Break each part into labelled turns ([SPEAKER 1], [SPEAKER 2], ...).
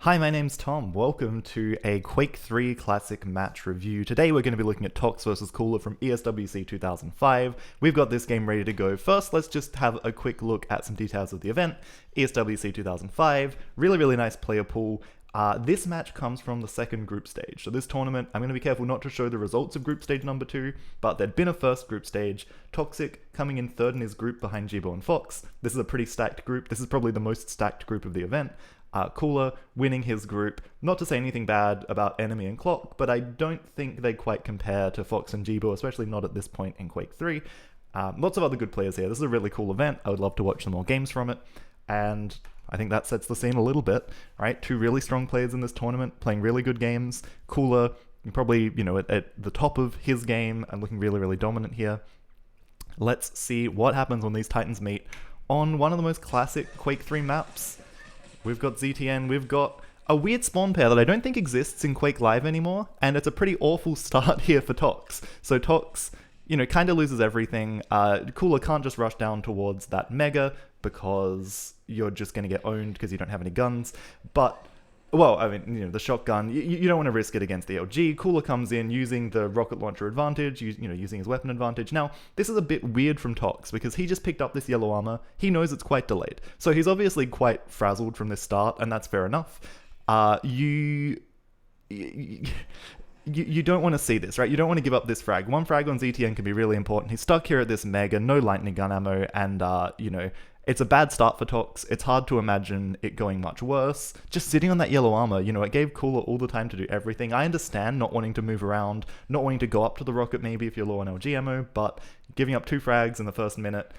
[SPEAKER 1] Hi, my name's Tom. Welcome to a Quake 3 Classic match review. Today we're going to be looking at Tox vs Cooler from ESWC 2005. We've got this game ready to go. First, let's just have a quick look at some details of the event. ESWC 2005, really nice player pool. This match comes from the second group stage. So this tournament, I'm going to be careful not to show the results of group stage number 2, but there'd been a first group stage. Toxic coming in third in his group behind Jibo and Fox. This is a pretty stacked group. This is probably the most stacked group of the event. Cooler winning his group. Not to say anything bad about Enemy and Clock, but I don't think they quite compare to Fox and Jibo, especially not at this point in Quake 3. Lots of other good players here. This is a really cool event. I would love to watch some more games from it. And I think that sets the scene a little bit, right? Two really strong players in this tournament, playing really good games. Cooler, probably, at the top of his game and looking really dominant here. Let's see what happens when these Titans meet on one of the most classic Quake 3 maps. We've got ZTN, we've got a weird spawn pair that I don't think exists in Quake Live anymore, and it's a pretty awful start here for Tox. So Tox, kind of loses everything. Cooler can't just rush down towards that Mega, because you're just going to get owned because you don't have any guns. But, well, I mean, the shotgun, you don't want to risk it against the LG. Cooler comes in using the rocket launcher advantage, using his weapon advantage. Now, this is a bit weird from Tox, because he just picked up this yellow armor. He knows it's quite delayed. So he's obviously quite frazzled from this start, and that's fair enough. You don't want to see this, right? You don't want to give up this frag. One frag on ZTN can be really important. He's stuck here at this Mega, no lightning gun ammo, and, it's a bad start for Tox. It's hard to imagine it going much worse. Just sitting on that yellow armor, it gave Cooler all the time to do everything. I understand not wanting to move around, not wanting to go up to the rocket maybe if you're low on LG ammo, but giving up 2 frags in the first minute,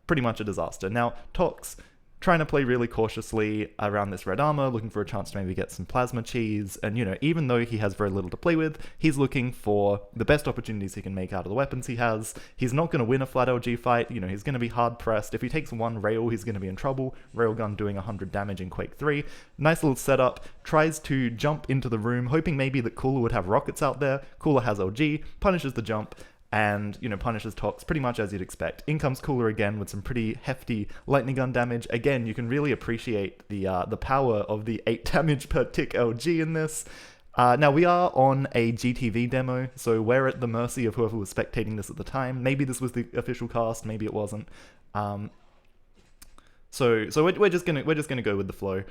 [SPEAKER 1] pretty much a disaster. Now, Tox, trying to play really cautiously around this red armor, looking for a chance to maybe get some plasma cheese, and even though he has very little to play with, he's looking for the best opportunities he can make out of the weapons he has. He's not going to win a flat LG fight, he's going to be hard pressed. If he takes one rail, he's going to be in trouble. Railgun doing 100 damage in Quake 3. Nice little setup, tries to jump into the room, hoping maybe that Cooler would have rockets out there. Cooler has LG, punishes the jump, and, punishes Tox pretty much as you'd expect. In comes Cooler again with some pretty hefty lightning gun damage. Again, you can really appreciate the power of the 8 damage per tick LG in this. Now, we are on a GTV demo, so we're at the mercy of whoever was spectating this at the time. Maybe this was the official cast, maybe it wasn't. So we're just gonna go with the flow.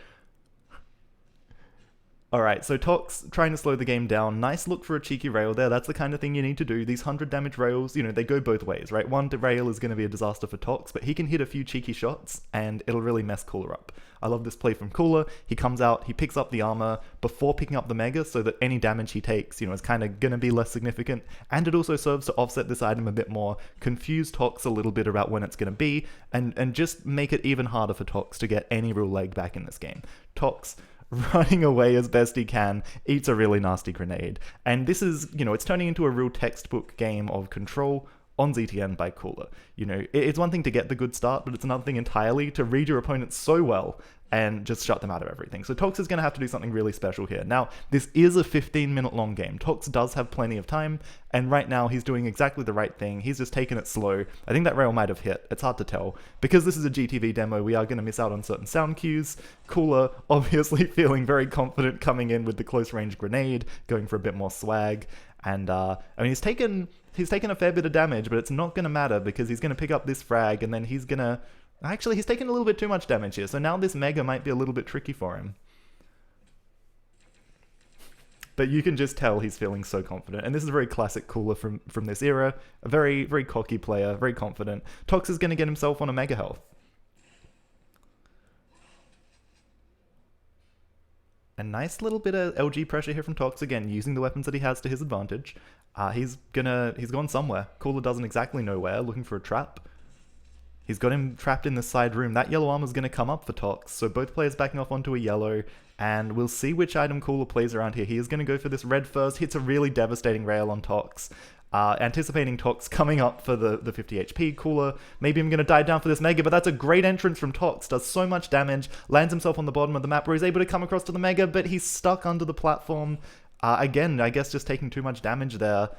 [SPEAKER 1] Alright, so Tox trying to slow the game down. Nice look for a cheeky rail there. That's the kind of thing you need to do. These 100 damage rails, they go both ways, right? One rail is going to be a disaster for Tox, but he can hit a few cheeky shots, and it'll really mess Cooler up. I love this play from Cooler. He comes out, he picks up the armor before picking up the Mega, so that any damage he takes, is kind of going to be less significant, and it also serves to offset this item a bit more, confuse Tox a little bit about when it's going to be, and just make it even harder for Tox to get any real leg back in this game. Tox, running away as best he can, eats a really nasty grenade. And this is, it's turning into a real textbook game of control on ZTN by Cooler. It's one thing to get the good start, but it's another thing entirely to read your opponent so well and just shut them out of everything. So Tox is going to have to do something really special here. Now, this is a 15-minute long game. Tox does have plenty of time, and right now he's doing exactly the right thing. He's just taking it slow. I think that rail might have hit. It's hard to tell. Because this is a GTV demo, we are going to miss out on certain sound cues. Cooler, obviously feeling very confident coming in with the close-range grenade, going for a bit more swag. And, he's taken a fair bit of damage, but it's not going to matter because he's going to pick up this frag, and then he's going to... Actually, he's taken a little bit too much damage here, so now this Mega might be a little bit tricky for him. But you can just tell he's feeling so confident, and this is a very classic Cooler from this era. A very cocky player, very confident. Tox is going to get himself on a Mega health. A nice little bit of LG pressure here from Tox, again, using the weapons that he has to his advantage. He's gone somewhere. Cooler doesn't exactly know where, looking for a trap. He's got him trapped in the side room. That yellow armor's going to come up for Tox, so both players backing off onto a yellow, and we'll see which item Cooler plays around here. He is going to go for this red first, hits a really devastating rail on Tox. Anticipating Tox coming up for the 50 HP. Cooler, maybe I'm going to dive down for this Mega, but that's a great entrance from Tox. Does so much damage, lands himself on the bottom of the map where he's able to come across to the Mega, but he's stuck under the platform. Again, I guess just taking too much damage there.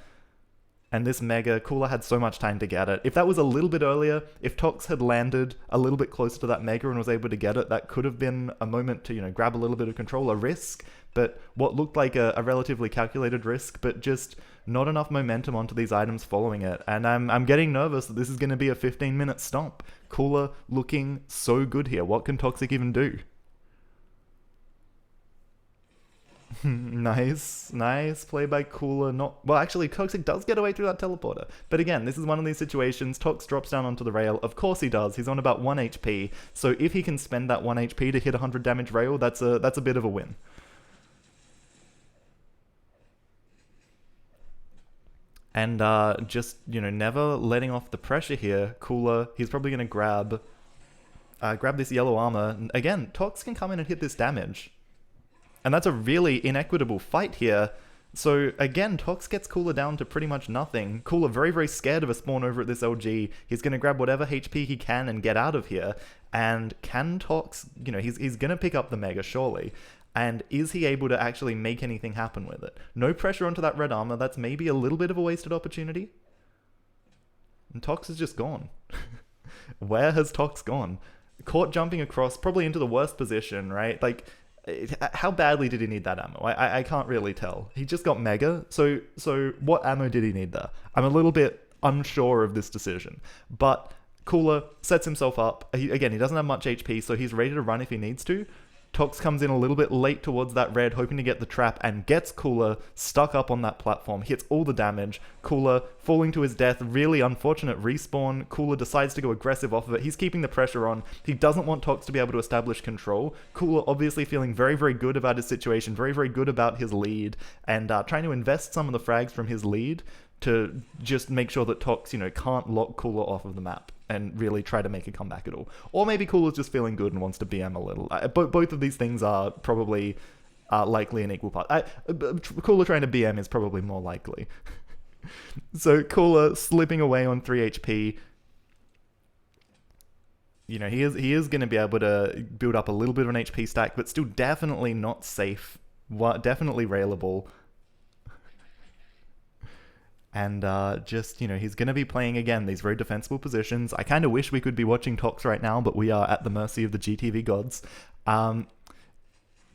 [SPEAKER 1] And this Mega, Cooler had so much time to get it. If that was a little bit earlier, if Tox had landed a little bit closer to that Mega and was able to get it, that could have been a moment to, grab a little bit of control, a risk, but what looked like a relatively calculated risk, but just not enough momentum onto these items following it. And I'm getting nervous that this is going to be a 15-minute stomp. Cooler looking so good here. What can Toxic even do? Nice play by Cooler. Well, actually, Toxic does get away through that teleporter. But again, this is one of these situations. Tox drops down onto the rail. Of course he does. He's on about 1 HP. So if he can spend that 1 HP to hit 100 damage rail, that's a bit of a win. And just, never letting off the pressure here. Cooler, he's probably going to grab this yellow armor. Again, Tox can come in and hit this damage. And that's a really inequitable fight here. So again, Tox gets Cooler down to pretty much nothing. Cooler very, very scared of a spawn over at this LG. He's going to grab whatever HP he can and get out of here. And can Tox, he's going to pick up the Mega, surely. And is he able to actually make anything happen with it? No pressure onto that red armor. That's maybe a little bit of a wasted opportunity. And Tox is just gone. Where has Tox gone? Caught jumping across, probably into the worst position, right? Like, how badly did he need that ammo? I can't really tell. He just got Mega, so what ammo did he need there? I'm a little bit unsure of this decision. But Cooler sets himself up. He doesn't have much HP, so he's ready to run if he needs to. Tox comes in a little bit late towards that red, hoping to get the trap, and gets Cooler stuck up on that platform, hits all the damage. Cooler falling to his death, really unfortunate respawn. Cooler decides to go aggressive off of it. He's keeping the pressure on. He doesn't want Tox to be able to establish control. Cooler obviously feeling very, very good about his situation, very, very good about his lead, and trying to invest some of the frags from his lead to just make sure that Tox, can't lock Cooler off of the map and really try to make a comeback at all. Or maybe Cooler's just feeling good and wants to BM a little. Both of these things are probably likely in equal part. Cooler trying to BM is probably more likely. So Cooler slipping away on 3 HP. He is going to be able to build up a little bit of an HP stack, but still definitely not safe. Definitely railable. And he's going to be playing, again, these very defensible positions. I kind of wish we could be watching Tox right now, but we are at the mercy of the GTV gods.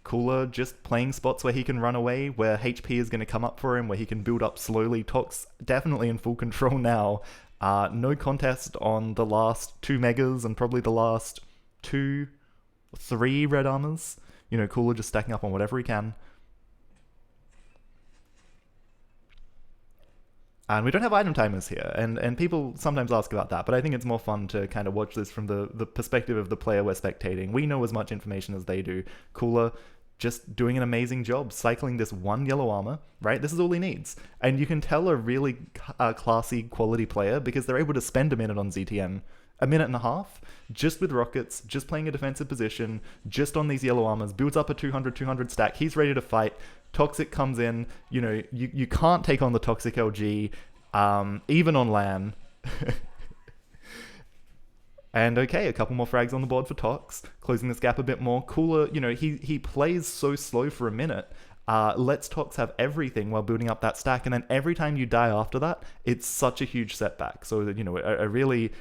[SPEAKER 1] Cooler just playing spots where he can run away, where HP is going to come up for him, where he can build up slowly. Tox definitely in full control now. No contest on the last 2 Megas and probably the last 3 red armors. Cooler just stacking up on whatever he can. And we don't have item timers here, and people sometimes ask about that, but I think it's more fun to kind of watch this from the perspective of the player we're spectating. We know as much information as they do. Cooler just doing an amazing job, cycling this 1 yellow armor, right? This is all he needs. And you can tell a really classy quality player because they're able to spend a minute on ZTN, a minute and a half, just with rockets, just playing a defensive position, just on these yellow armors, builds up a 200 stack. He's ready to fight. Toxic comes in. You can't take on the Toxic LG, even on LAN. And okay, a couple more frags on the board for Tox, closing this gap a bit more. Cooler, he plays so slow for a minute, lets Tox have everything while building up that stack, and then every time you die after that, it's such a huge setback. So that, a really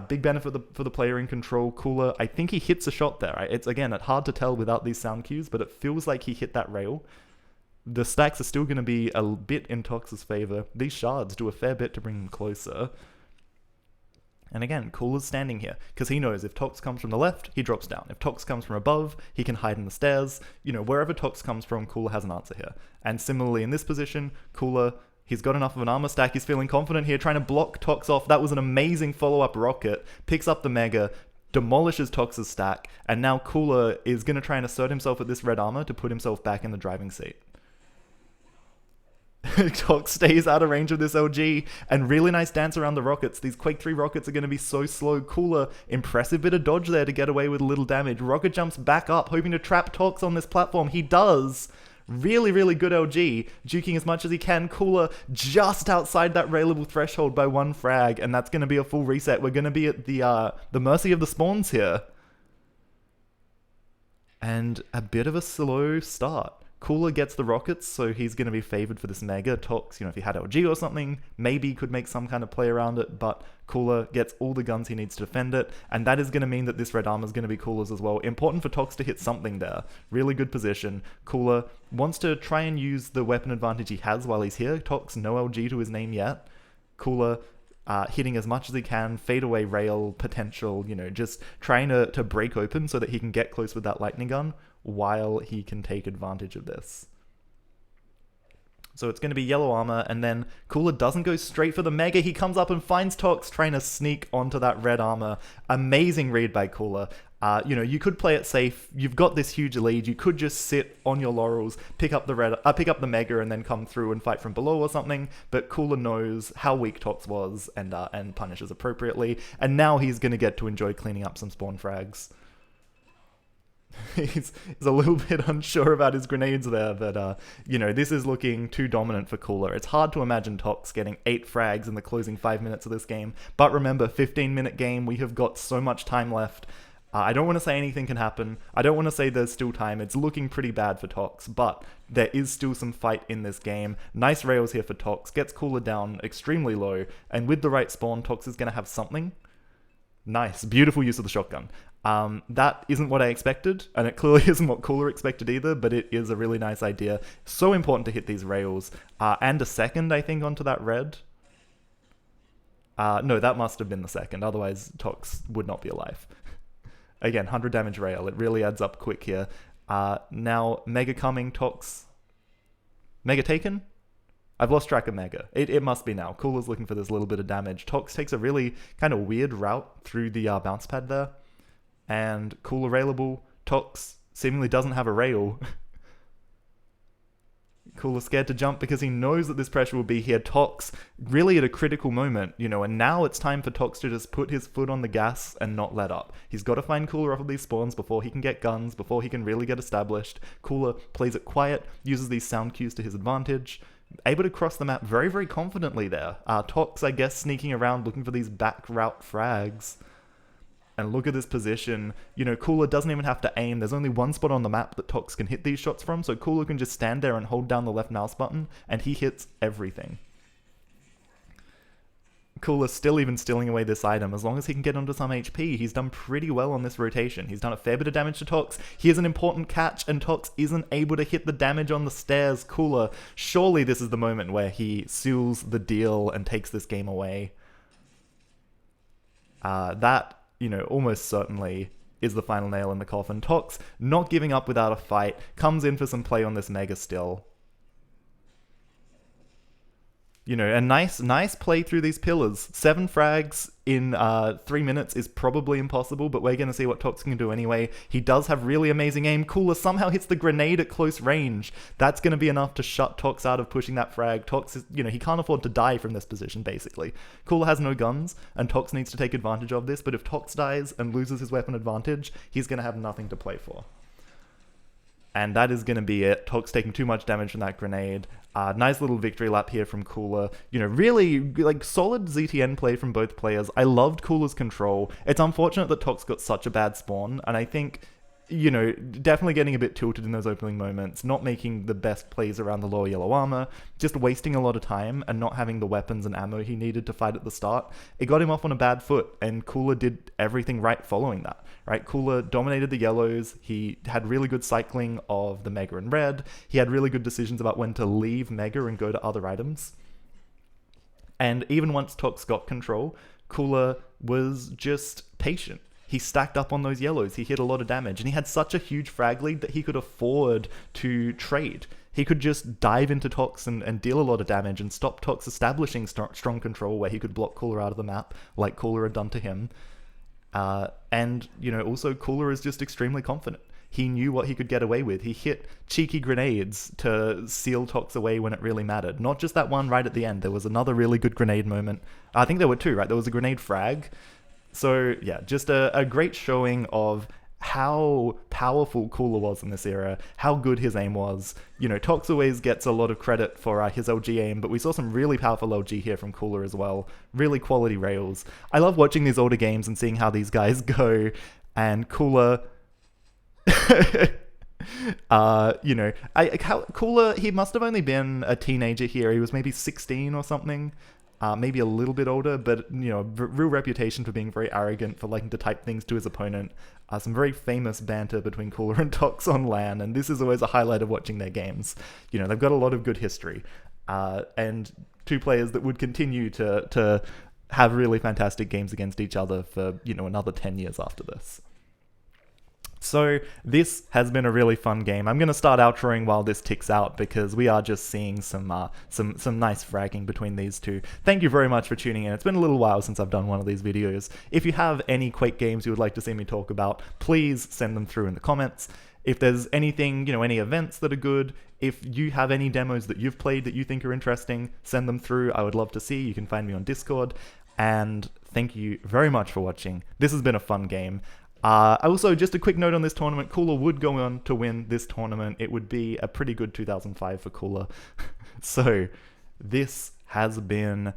[SPEAKER 1] big benefit for the player in control. Cooler, I think he hits a shot there. Right? It's hard to tell without these sound cues, but it feels like he hit that rail. The stacks are still going to be a bit in Tox's favor. These shards do a fair bit to bring him closer. And again, Cooler's standing here, because he knows if Tox comes from the left, he drops down. If Tox comes from above, he can hide in the stairs. Wherever Tox comes from, Cooler has an answer here. And similarly in this position, Cooler, he's got enough of an armor stack, he's feeling confident here, trying to block Tox off. That was an amazing follow-up rocket, picks up the Mega, demolishes Tox's stack, and now Cooler is going to try and assert himself at this red armor to put himself back in the driving seat. Tox stays out of range of this LG, and really nice dance around the rockets. These Quake 3 rockets are going to be so slow. Cooler, impressive bit of dodge there to get away with little damage. Rocket jumps back up, hoping to trap Tox on this platform. He does. Really, really good LG, juking as much as he can. Cooler just outside that railable threshold by 1 frag, and that's going to be a full reset. We're going to be at the mercy of the spawns here. And a bit of a slow start. Cooler gets the rockets, so he's going to be favored for this mega. Tox, if he had LG or something, maybe could make some kind of play around it, but Cooler gets all the guns he needs to defend it, and that is going to mean that this red armor is going to be Cooler's as well. Important for Tox to hit something there. Really good position. Cooler wants to try and use the weapon advantage he has while he's here. Tox, no LG to his name yet. Cooler hitting as much as he can, fade away rail potential, just trying to break open so that he can get close with that lightning gun while he can take advantage of this. So it's going to be yellow armor, and then Cooler doesn't go straight for the mega. He comes up and finds Tox trying to sneak onto that red armor. Amazing read by Cooler. You could play it safe. You've got this huge lead. You could just sit on your laurels, pick up the mega, and then come through and fight from below or something. But Cooler knows how weak Tox was and punishes appropriately. And now he's going to get to enjoy cleaning up some spawn frags. He's a little bit unsure about his grenades there, but this is looking too dominant for Cooler. It's hard to imagine Tox getting 8 frags in the closing 5 minutes of this game. But remember, 15-minute game. We have got so much time left. I don't want to say anything can happen. I don't want to say there's still time. It's looking pretty bad for Tox, but there is still some fight in this game. Nice rails here for Tox. Gets Cooler down extremely low, and with the right spawn, Tox is going to have something. Nice. Beautiful use of the shotgun. That isn't what I expected, and it clearly isn't what Cooler expected either, but it is a really nice idea. So important to hit these rails. And a second, I think, onto that red. No, that must have been the second, otherwise Tox would not be alive. Again, 100 damage rail. It really adds up quick here. Now, Mega coming, Tox. Mega taken? I've lost track of Mega. It must be now. Cooler's looking for this little bit of damage. Tox takes a really kind of weird route through the bounce pad there. And Cooler railable. Tox seemingly doesn't have a rail. Cooler scared to jump because he knows that this pressure will be here. Tox really at a critical moment, and now it's time for Tox to just put his foot on the gas and not let up. He's got to find Cooler off of these spawns before he can get guns, before he can really get established. Cooler plays it quiet, uses these sound cues to his advantage, able to cross the map very, very confidently there. Tox, I guess, sneaking around looking for these back route frags. And look at this position. Cooler doesn't even have to aim. There's only one spot on the map that Tox can hit these shots from, so Cooler can just stand there and hold down the left mouse button, and he hits everything. Cooler still even stealing away this item. As long as he can get onto some HP, he's done pretty well on this rotation. He's done a fair bit of damage to Tox. Here's an important catch, and Tox isn't able to hit the damage on the stairs. Cooler, surely this is the moment where he seals the deal and takes this game away. That almost certainly is the final nail in the coffin. Tox, not giving up without a fight, comes in for some play on this mega still. A nice play through these pillars. 7 frags in 3 minutes is probably impossible, but we're going to see what Tox can do anyway. He does have really amazing aim. Cooler somehow hits the grenade at close range. That's going to be enough to shut Tox out of pushing that frag. Tox is, he can't afford to die from this position, basically. Cooler has no guns, and Tox needs to take advantage of this, but if Tox dies and loses his weapon advantage, he's going to have nothing to play for. And that is going to be it. Tox taking too much damage from that grenade. Nice little victory lap here from Cooler. Really, solid ZTN play from both players. I loved Cooler's control. It's unfortunate that Tox got such a bad spawn, and I think, definitely getting a bit tilted in those opening moments, not making the best plays around the lower yellow armor, just wasting a lot of time and not having the weapons and ammo he needed to fight at the start. It got him off on a bad foot, and Cooler did everything right following that. Right, Cooler dominated the yellows. He had really good cycling of the Mega and Red. He had really good decisions about when to leave Mega and go to other items. And even once Tox got control, Cooler was just patient. He stacked up on those yellows. He hit a lot of damage, and he had such a huge frag lead that he could afford to trade. He could just dive into Tox and deal a lot of damage and stop Tox establishing strong control where he could block Cooler out of the map, like Cooler had done to him. And also Cooler is just extremely confident. He knew what he could get away with. He hit cheeky grenades to seal Tox away when it really mattered. Not just that one right at the end. There was another really good grenade moment. I think there were 2, right? There was a grenade frag. So yeah, just a great showing of how powerful Cooler was in this era, how good his aim was. Tox always gets a lot of credit for his LG aim, but we saw some really powerful LG here from Cooler as well. Really quality rails. I love watching these older games and seeing how these guys go, and Cooler... You know, Cooler, he must have only been a teenager here. He was maybe 16 or something. Maybe a little bit older, but, you know, real reputation for being very arrogant, for liking to type things to his opponent. Some very famous banter between Cooler and Tox on LAN, and this is always a highlight of watching their games. You know, they've got a lot of good history. And two players that would continue to have really fantastic games against each other for, you know, another 10 years after this. So this has been a really fun game. I'm going to start outroing while this ticks out because we are just seeing some nice fragging between these two. Thank you very much for tuning in. It's been a little while since I've done one of these videos. If you have any Quake games you would like to see me talk about, please send them through in the comments. If there's anything, you know, any events that are good, if you have any demos that you've played that you think are interesting, send them through. I would love to see. You can find me on Discord. And thank you very much for watching. This has been a fun game. Also, just a quick note on this tournament, Cooler would go on to win this tournament. It would be a pretty good 2005 for Cooler. So, this has been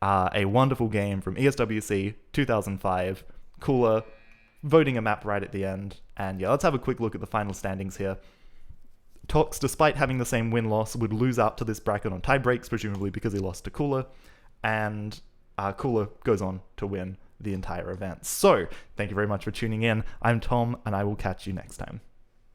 [SPEAKER 1] a wonderful game from ESWC 2005. Cooler voting a map right at the end. And yeah, let's have a quick look at the final standings here. Tox, despite having the same win-loss, would lose out to this bracket on tie breaks, presumably because he lost to Cooler. And Cooler goes on to win the entire event. So, thank you very much for tuning in. I'm Tom, and I will catch you next time.